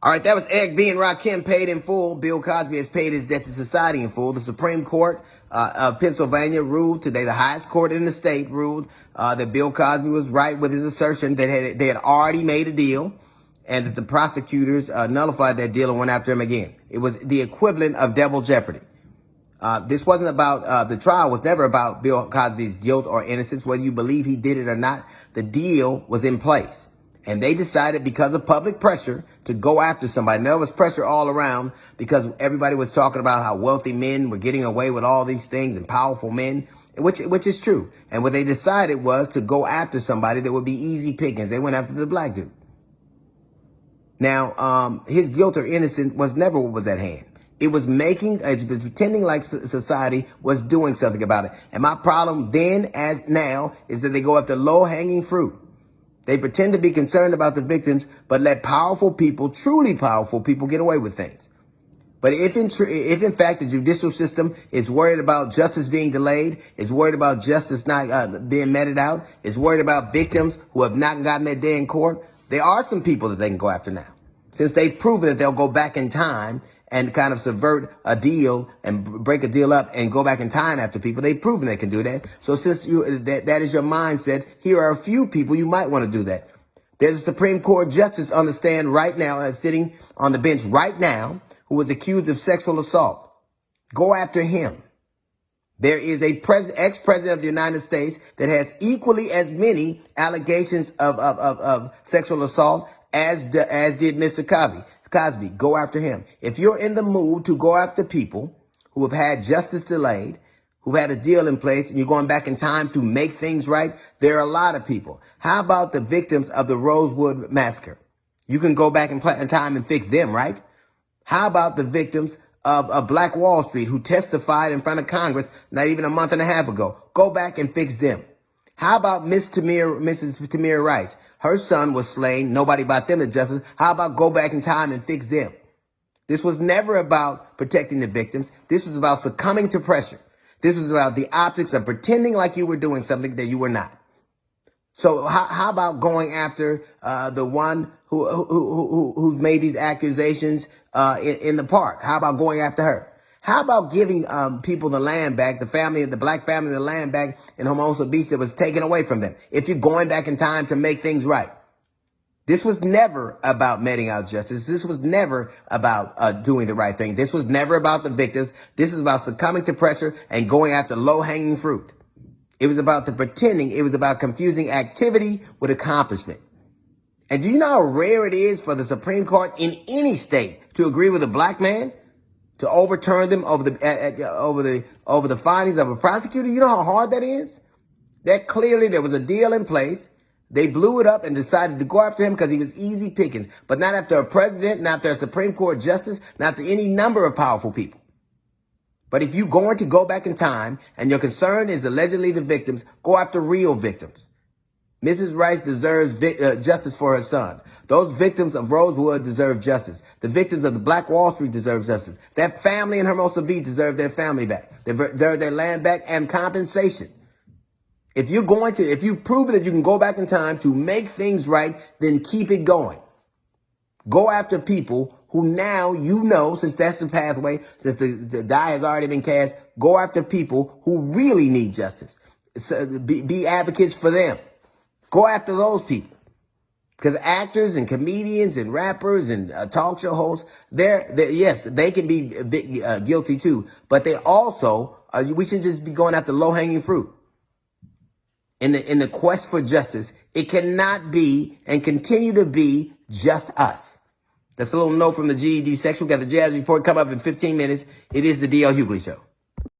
All right, that was Eric B. and Rakim paid in full. Bill Cosby has paid his debt to society in full. The Supreme Court of Pennsylvania ruled today, the highest court in the state ruled that Bill Cosby was right with his assertion that they had already made a deal and that the prosecutors nullified that deal and went after him again. It was the equivalent of double jeopardy. This wasn't about, the trial was never about Bill Cosby's guilt or innocence, whether you believe he did it or not. The deal was in place. And they decided because of public pressure to go after somebody. And there was pressure all around because everybody was talking about how wealthy men were getting away with all these things and powerful men, which is true. And what they decided was to go after somebody that would be easy pickings. They went after the black dude. Now, his guilt or innocence was never what was at hand. It was pretending like society was doing something about it. And my problem then as now is that they go after low-hanging fruit. They pretend to be concerned about the victims, but let powerful people, truly powerful people, get away with things. But if in fact the judicial system is worried about justice being delayed, is worried about justice not being meted out, is worried about victims who have not gotten their day in court, there are some people that they can go after now. Since they've proven that they'll go back in time and kind of subvert a deal and break a deal up and go back in time after people. They've proven they can do that. So since that is your mindset, here are a few people you might want to do that. There's a Supreme Court justice on the stand right now, sitting on the bench right now, who was accused of sexual assault. Go after him. There is a ex-president of the United States that has equally as many allegations of sexual assault as did Mr. Cosby. Go after him. If you're in the mood to go after people who have had justice delayed, who've had a deal in place, and you're going back in time to make things right, there are a lot of people. How about the victims of the Rosewood Massacre? You can go back in time and fix them, right? How about the victims of Black Wall Street who testified in front of Congress not even a month and a half ago? Go back and fix them. How about Mrs. Tamir Rice? Her son was slain. Nobody brought them to justice. How about go back in time and fix them? This was never about protecting the victims. This was about succumbing to pressure. This was about the optics of pretending like you were doing something that you were not. So how about going after the one who made these accusations in the park? How about going after her? How about giving people the land back, the black family, the land back in Hermosa Beach that was taken away from them, if you're going back in time to make things right? This was never about meting out justice. This was never about doing the right thing. This was never about the victims. This is about succumbing to pressure and going after low-hanging fruit. It was about the pretending. It was about confusing activity with accomplishment. And do you know how rare it is for the Supreme Court in any state to agree with a black man? To overturn them over the findings of a prosecutor? You know how hard that is? That clearly there was a deal in place. They blew it up and decided to go after him because he was easy pickings, but not after a president, not after a Supreme Court justice, not after any number of powerful people. But if you're going to go back in time and your concern is allegedly the victims, go after real victims. Mrs. Rice deserves justice for her son. Those victims of Rosewood deserve justice. The victims of the Black Wall Street deserve justice. That family in Hermosa Beach deserve their family back. They deserve their land back and compensation. If you've proven that you can go back in time to make things right, then keep it going. Go after people who now you know, since that's the pathway, since the die has already been cast, go after people who really need justice. So be advocates for them. Go after those people. Because actors and comedians and rappers and talk show hosts, yes, they can be guilty too. But they also, we should just be going after low-hanging fruit. In the quest for justice, it cannot be and continue to be just us. That's a little note from the GED section. We got the Jazz Report coming up in 15 minutes. It is the D.L. Hughley Show.